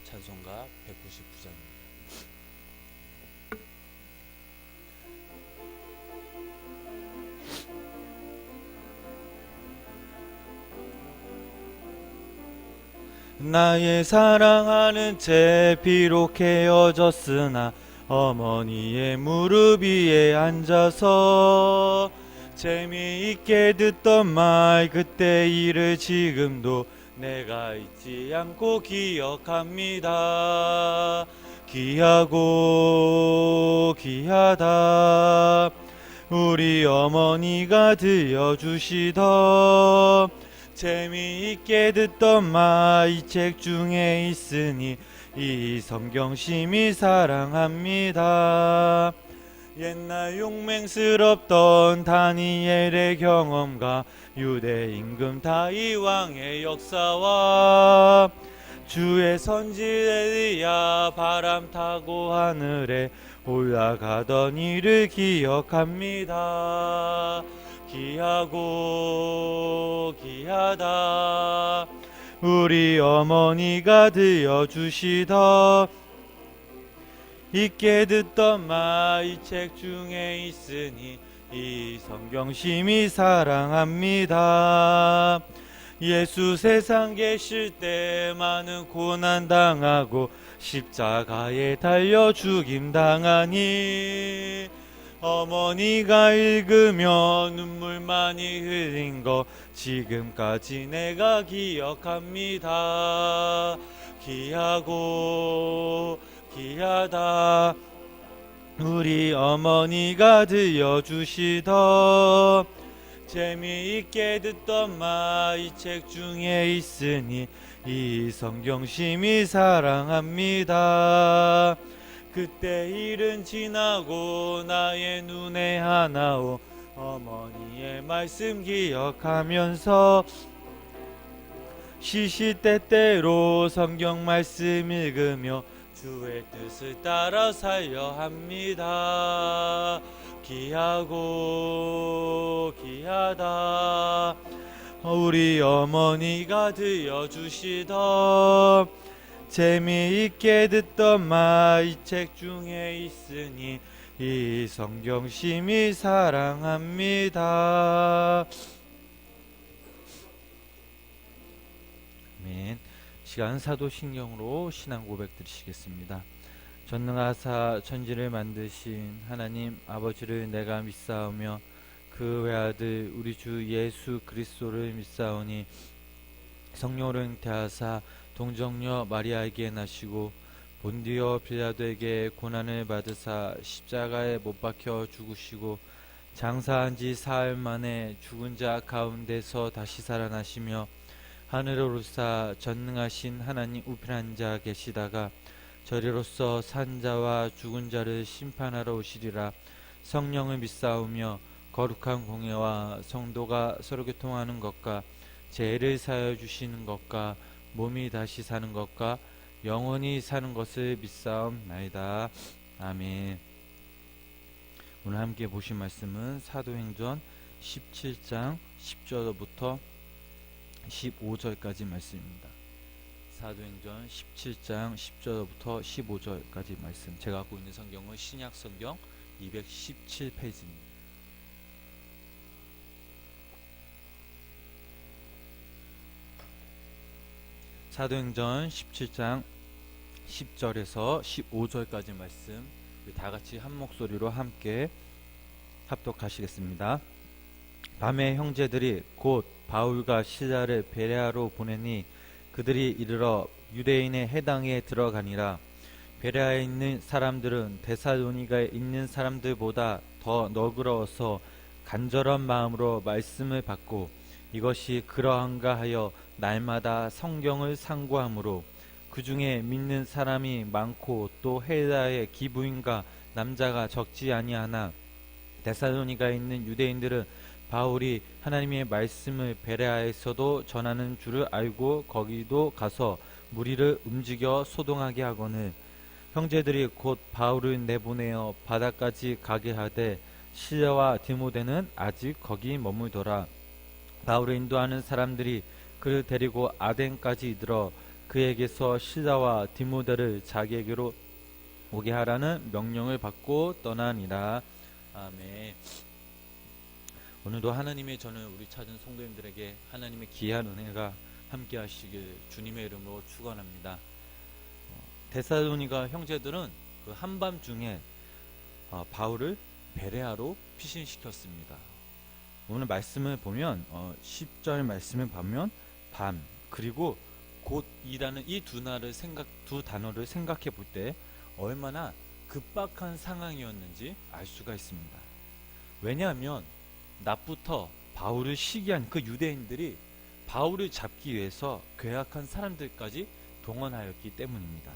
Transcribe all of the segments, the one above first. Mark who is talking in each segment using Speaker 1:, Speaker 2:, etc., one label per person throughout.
Speaker 1: 찬송가 199장입니다. 나의 사랑하는 채 비록 헤어졌으나 어머니의 무릎 위에 앉아서 재미있게 듣던 말 그때 일을 지금도 내가 잊지 않고 기억합니다. 귀하고 귀하다 우리 어머니가 들려주시던 재미있게 듣던 말 이 책 중에 있으니 이 성경심이 사랑합니다. 옛날 용맹스럽던 다니엘의 경험과 유대 임금 다윗 왕의 역사와 주의 선지 엘리야 바람 타고 하늘에 올라가던 일을 기억합니다. 귀하고 귀하다 우리 어머니가 들려주시던 잊게 듣던 말 이 책 중에 있으니 이 성경심이 사랑합니다. 예수 세상 계실 때 많은 고난 당하고 십자가에 달려 죽임 당하니 어머니가 읽으며 눈물 많이 흘린 거 지금까지 내가 기억합니다. 귀하고 귀하다 우리 어머니가 들려주시던 재미있게 듣던 말 이 책 중에 있으니 이 성경심이 사랑합니다. 그때 일은 지나고 나의 눈에 하나오 어머니의 말씀 기억하면서 시시때때로 성경 말씀 읽으며 주의 뜻을 따라 살려 합니다. 귀하고 귀하다 우리 어머니가 들려주시던 재미있게 듣던 말 이 책 중에 있으니 이 성경심이 사랑합니다. 아멘. 시간 사도신경으로 신앙 고백 드리시겠습니다. 전능하사 천지를 만드신 하나님 아버지를 내가 믿사오며 그 외아들 우리 주 예수 그리스도를 믿사오니 성령으로 잉태하사 동정녀 마리아에게 나시고 본디오 빌라도에게 고난을 받으사 십자가에 못 박혀 죽으시고 장사한 지 사흘 만에 죽은 자 가운데서 다시 살아나시며 하늘에 오르사 전능하신 하나님 우편한 자 계시다가 저리로서 산 자와 죽은 자를 심판하러 오시리라. 성령을 믿사오며 거룩한 공예와 성도가 서로 교통하는 것과 죄를 사하여 주시는 것과 몸이 다시 사는 것과 영원히 사는 것을 믿사옵나이다. 아멘. 오늘 함께 보신 말씀은 사도행전 17장 10절부터 15절까지 말씀입니다. 사도행전 17장 10절부터 15절까지 말씀. 제가 갖고 있는 성경은 신약 성경 217페이지입니다. 사도행전 17장 10절에서 15절까지 말씀 다 같이 한 목소리로 함께 합독하시겠습니다. 밤에 형제들이 곧 바울과 시라를 베레아로 보내니 그들이 이르러 유대인의 해당에 들어가니라. 베레아에 있는 사람들은 데살로니가에 있는 사람들보다 더 너그러워서 간절한 마음으로 말씀을 받고 이것이 그러한가 하여 날마다 성경을 상고하므로 그 중에 믿는 사람이 많고 또 헬라의 기부인과 남자가 적지 아니하나 데살로니가에 있는 유대인들은 바울이 하나님의 말씀을 베레아에서도 전하는 줄을 알고 거기도 가서 무리를 움직여 소동하게 하거늘 형제들이 곧 바울을 내보내어 바다까지 가게 하되 실라와 디모데는 아직 거기 머물더라. 바울을 인도하는 사람들이 그를 데리고 아덴까지 이르러 그에게서 시라와 디모데를 자기에게로 오게 하라는 명령을 받고 떠나니라. 아멘. 오늘도 하나님의 전을 우리 찾은 성도님들에게 하나님의 귀한 은혜가 함께 하시길 주님의 이름으로 축원합니다. 데살로니가 형제들은 그 한밤중에 바울을 베레아로 피신시켰습니다. 오늘 말씀을 보면 10절 말씀을 보면 밤 그리고 곧이라는 이 두 단어를 생각해 볼 때 얼마나 급박한 상황이었는지 알 수가 있습니다. 왜냐하면 낮부터 바울을 시기한 그 유대인들이 바울을 잡기 위해서 괴악한 사람들까지 동원하였기 때문입니다.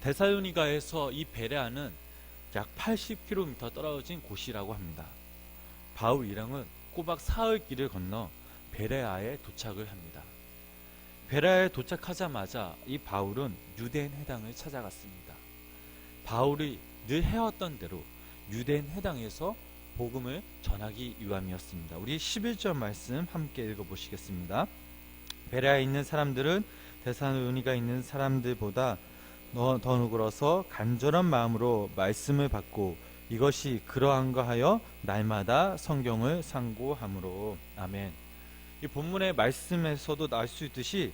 Speaker 1: 데살로니가에서 이 베레아는 약 80km 떨어진 곳이라고 합니다. 바울 일행은 꼬박 사흘 길을 건너 베레아에 도착을 합니다. 베레아에 도착하자마자 이 바울은 유대인 회당을 찾아갔습니다. 바울이 늘 해왔던 대로 유대인 회당에서 복음을 전하기 위함이었습니다. 우리 11절 말씀 함께 읽어보시겠습니다. 베레아에 있는 사람들은 데살로니가에 있는 사람들보다 더 누그러서 간절한 마음으로 말씀을 받고 이것이 그러한가 하여 날마다 성경을 상고함으로. 아멘. 이 본문의 말씀에서도 알 수 있듯이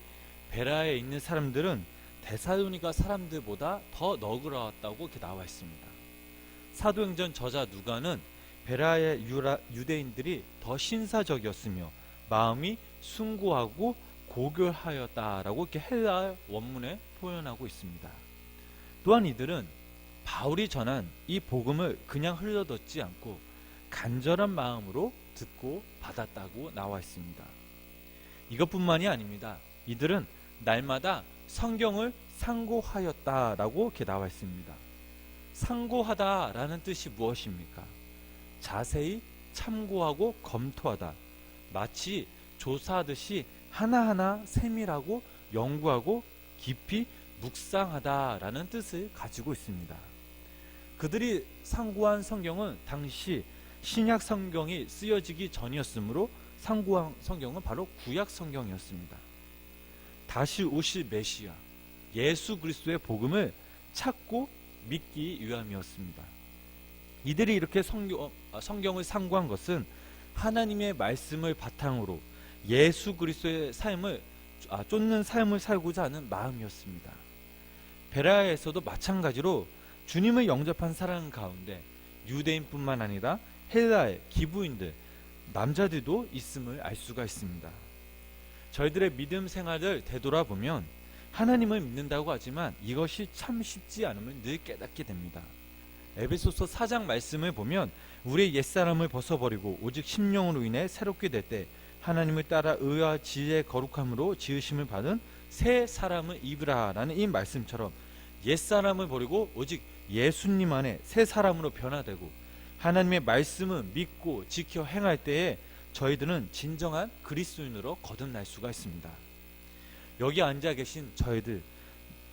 Speaker 1: 베레아에 있는 사람들은 데살로니가 사람들보다 더 너그러웠다고 이렇게 나와 있습니다. 사도행전 저자 누가는 베레아의 유대인들이 더 신사적이었으며 마음이 숭고하고 고결하였다라고 이렇게 헬라 원문에 표현하고 있습니다. 또한 이들은 바울이 전한 이 복음을 그냥 흘려듣지 않고 간절한 마음으로 듣고 받았다고 나와 있습니다. 이것뿐만이 아닙니다. 이들은 날마다 성경을 상고하였다라고 이렇게 나와 있습니다. 상고하다라는 뜻이 무엇입니까? 자세히 참고하고 검토하다, 마치 조사하듯이 하나하나 세밀하고 연구하고 깊이 묵상하다라는 뜻을 가지고 있습니다. 그들이 상고한 성경은 당시 신약 성경이 쓰여지기 전이었으므로 상고한 성경은 바로 구약 성경이었습니다. 다시 오실 메시아 예수 그리스도의 복음을 찾고 믿기 위함이었습니다. 이들이 이렇게 성경을 상고한 것은 하나님의 말씀을 바탕으로 예수 그리스도의 삶을 쫓는 삶을 살고자 하는 마음이었습니다. 베레아에서도 마찬가지로 주님을 영접한 사람 가운데 유대인뿐만 아니라 헬라의 기부인들, 남자들도 있음을 알 수가 있습니다. 저희들의 믿음 생활을 되돌아보면 하나님을 믿는다고 하지만 이것이 참 쉽지 않음을 늘 깨닫게 됩니다. 에베소서 4장 말씀을 보면 우리의 옛사람을 벗어버리고 오직 심령으로 인해 새롭게 될 때 하나님을 따라 의와 지혜의 거룩함으로 지으심을 받은 새 사람을 입으라라는 이 말씀처럼 옛사람을 버리고 오직 예수님 안에 새 사람으로 변화되고 하나님의 말씀을 믿고 지켜 행할 때에 저희들은 진정한 그리스도인으로 거듭날 수가 있습니다. 여기 앉아 계신 저희들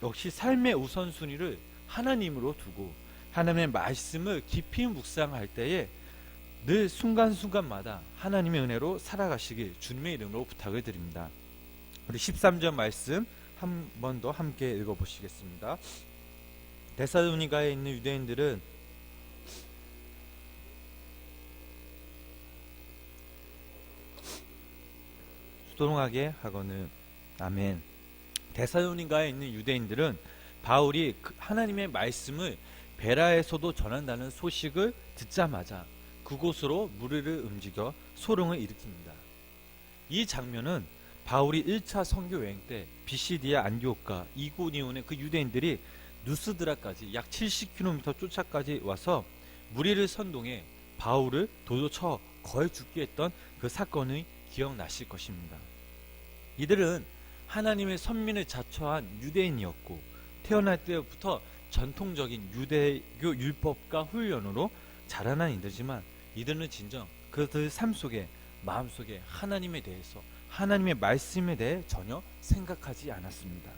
Speaker 1: 역시 삶의 우선순위를 하나님으로 두고 하나님의 말씀을 깊이 묵상할 때에 늘 순간순간마다 하나님의 은혜로 살아가시길 주님의 이름으로 부탁을 드립니다. 우리 13절 말씀 한 번 더 함께 읽어보시겠습니다. 데살로니가에 있는 유대인들은 수동하게 하거늘. 아멘. 데살로니가에 있는 유대인들은 바울이 하나님의 말씀을 베라에서도 전한다는 소식을 듣자마자 그곳으로 무리를 움직여 소롱을 일으킵니다. 이 장면은 바울이 1차 선교 여행 때 비시디아 안디옥과 이고니온의 그 유대인들이 누스드라까지 약 70km 쫓아까지 와서 무리를 선동해 바울을 돌로 쳐 거의 죽게 했던 그 사건이 기억나실 것입니다. 이들은 하나님의 선민을 자처한 유대인이었고 태어날 때부터 전통적인 유대교 율법과 훈련으로 자라난 이들이지만 이들은 진정 그들 삶 속에 마음속에 하나님에 대해서 하나님의 말씀에 대해 전혀 생각하지 않았습니다.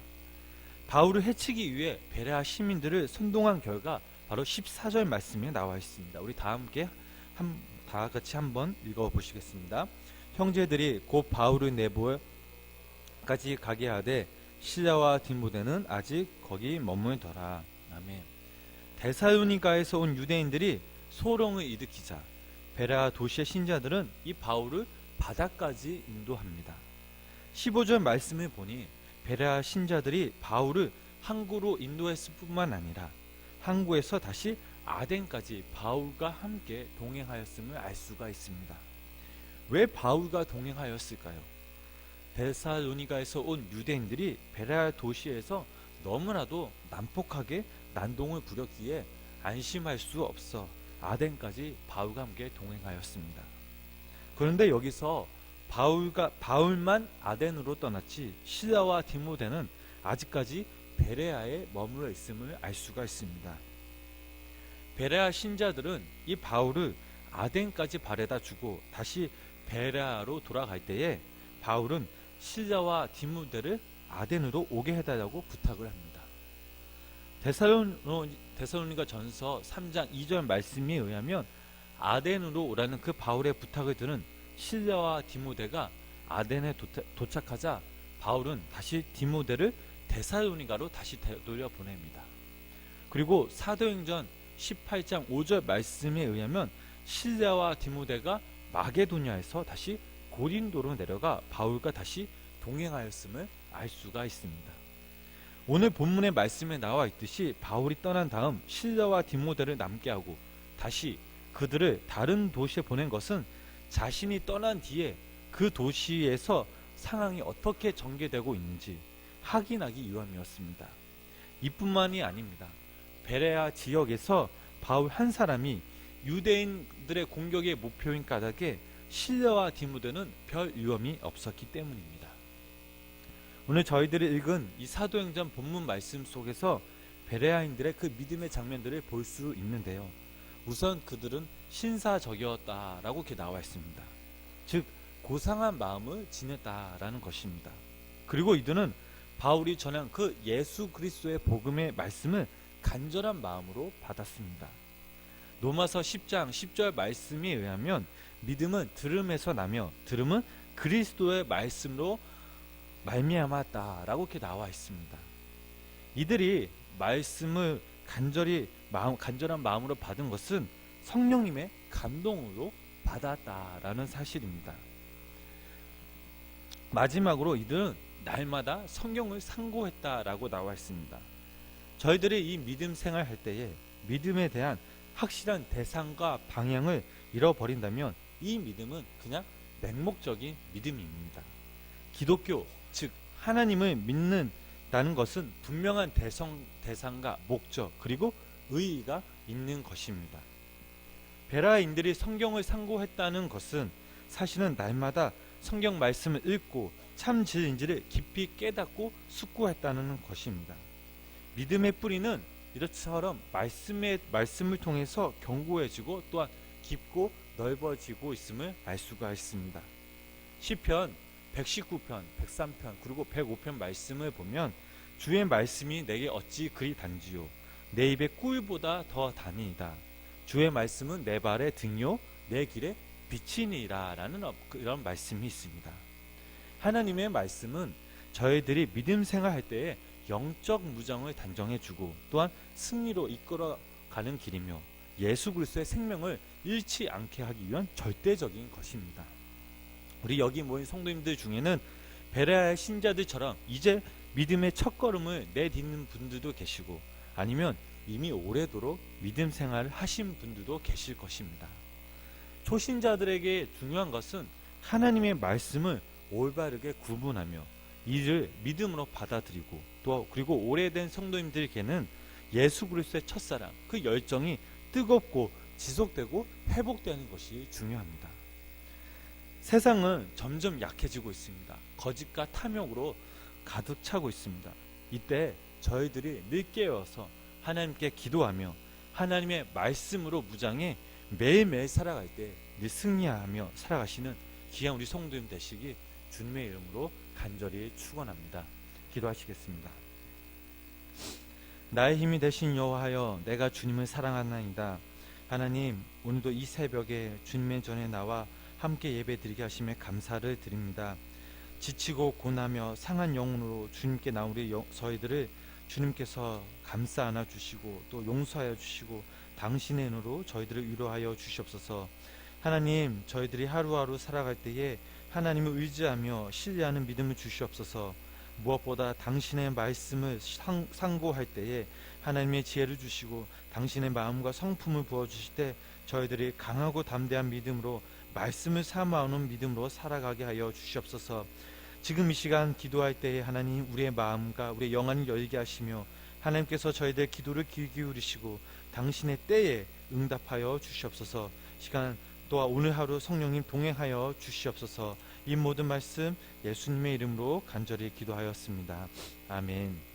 Speaker 1: 바울을 해치기 위해 베레아 시민들을 선동한 결과 바로 14절 말씀에 나와 있습니다. 우리 다 같이 한번 읽어보시겠습니다. 형제들이 곧 바울을 내보까지 가게 하되 실라와 디모데는 아직 거기 머물더라. 아멘. 데살로니가에서 온 유대인들이 소롱을 일으키자 베레아 도시의 신자들은 이 바울을 바다까지 인도합니다. 15절 말씀을 보니 베레아 신자들이 바울을 항구로 인도했을 뿐만 아니라 항구에서 다시 아덴까지 바울과 함께 동행하였음을 알 수가 있습니다. 왜 바울과 동행하였을까요? 데살로니가에서 온 유대인들이 베레아 도시에서 너무나도 난폭하게 난동을 부렸기에 안심할 수 없어 아덴까지 바울과 함께 동행하였습니다. 그런데 여기서 바울만 아덴으로 떠났지 실라와 디모데는 아직까지 베레아에 머물러 있음을 알 수가 있습니다. 베레아 신자들은 이 바울을 아덴까지 바래다 주고 다시 베레아로 돌아갈 때에 바울은 실라와 디모데를 아덴으로 오게 해달라고 부탁을 합니다. 데살로니가 전서 3장 2절 말씀에 의하면 아덴으로 오라는 그 바울의 부탁을 들은 실라와 디모데가 아덴에 도착하자 바울은 다시 디모데를 데살로니가로 다시 돌려보냅니다. 그리고 사도행전 18장 5절 말씀에 의하면 실라와 디모데가 마게도냐에서 다시 고린도로 내려가 바울과 다시 동행하였음을 알 수가 있습니다. 오늘 본문의 말씀에 나와 있듯이 바울이 떠난 다음 실라와 디모데를 남게 하고 다시 그들을 다른 도시에 보낸 것은 자신이 떠난 뒤에 그 도시에서 상황이 어떻게 전개되고 있는지 확인하기 위함이었습니다. 이뿐만이 아닙니다. 베레아 지역에서 바울 한 사람이 유대인들의 공격의 목표인 까닭에 실라와 디모데는 별 위험이 없었기 때문입니다. 오늘 저희들이 읽은 이 사도행전 본문 말씀 속에서 베레아인들의 그 믿음의 장면들을 볼 수 있는데요. 우선 그들은 신사적이었다라고 이렇게 나와 있습니다. 즉 고상한 마음을 지녔다라는 것입니다. 그리고 이들은 바울이 전한 그 예수 그리스도의 복음의 말씀을 간절한 마음으로 받았습니다. 로마서 10장 10절 말씀에 의하면 믿음은 들음에서 나며 들음은 그리스도의 말씀으로 말미암았다라고 이렇게 나와 있습니다. 이들이 말씀을 간절한 마음으로 받은 것은 성령님의 감동으로 받았다라는 사실입니다. 마지막으로 이들은 날마다 성경을 상고했다라고 나와 있습니다. 저희들이 이 믿음 생활할 때에 믿음에 대한 확실한 대상과 방향을 잃어버린다면 이 믿음은 그냥 맹목적인 믿음입니다. 기독교, 즉 하나님을 믿는다는 것은 분명한 대상과 목적 그리고 의의가 있는 것입니다. 베레아인들이 성경을 상고했다는 것은 사실은 날마다 성경 말씀을 읽고 참 진리인지를 깊이 깨닫고 숙고했다는 것입니다. 믿음의 뿌리는 이처럼 말씀을 통해서 견고해지고 또한 깊고 넓어지고 있음을 알 수가 있습니다. 시편 119편, 103편 그리고 105편 말씀을 보면 주의 말씀이 내게 어찌 그리 단지요 내 입에 꿀보다 더 다니이다. 주의 말씀은 내 발의 등요 내 길에 빛이니라 라는 이런 말씀이 있습니다. 하나님의 말씀은 저희들이 믿음 생활할 때에 영적 무장을 단정해주고 또한 승리로 이끌어가는 길이며 예수 그리스도의 생명을 잃지 않게 하기 위한 절대적인 것입니다. 우리 여기 모인 성도님들 중에는 베레아의 신자들처럼 이제 믿음의 첫걸음을 내딛는 분들도 계시고 아니면 이미 오래도록 믿음 생활을 하신 분들도 계실 것입니다. 초신자들에게 중요한 것은 하나님의 말씀을 올바르게 구분하며 이를 믿음으로 받아들이고 또 그리고 오래된 성도님들에게는 예수 그리스도의 첫사랑 그 열정이 뜨겁고 지속되고 회복되는 것이 중요합니다. 세상은 점점 약해지고 있습니다. 거짓과 탐욕으로 가득 차고 있습니다. 이때 저희들이 늘 깨어서 하나님께 기도하며 하나님의 말씀으로 무장해 매일매일 살아갈 때 늘 승리하며 살아가시는 귀한 우리 성도님 되시기 주님의 이름으로 간절히 축원합니다. 기도하시겠습니다. 나의 힘이 되신 여호와여, 내가 주님을 사랑하나이다. 하나님, 오늘도 이 새벽에 주님의 전에 나와 함께 예배드리게 하심에 감사를 드립니다. 지치고 고나며 상한 영혼으로 주님께 나온 우리 저희들을 주님께서 감싸 안아 주시고 또 용서하여 주시고 당신의 은혜로 저희들을 위로하여 주시옵소서. 하나님, 저희들이 하루하루 살아갈 때에 하나님을 의지하며 신뢰하는 믿음을 주시옵소서. 무엇보다 당신의 말씀을 상고할 때에 하나님의 지혜를 주시고 당신의 마음과 성품을 부어주실 때 저희들이 강하고 담대한 믿음으로 말씀을 사모하는 믿음으로 살아가게 하여 주시옵소서. 지금 이 시간 기도할 때에 하나님, 우리의 마음과 우리의 영안을 열게 하시며 하나님께서 저희들 기도를 귀 기울이시고 당신의 때에 응답하여 주시옵소서. 시간 또한 오늘 하루 성령님 동행하여 주시옵소서. 이 모든 말씀 예수님의 이름으로 간절히 기도하였습니다. 아멘.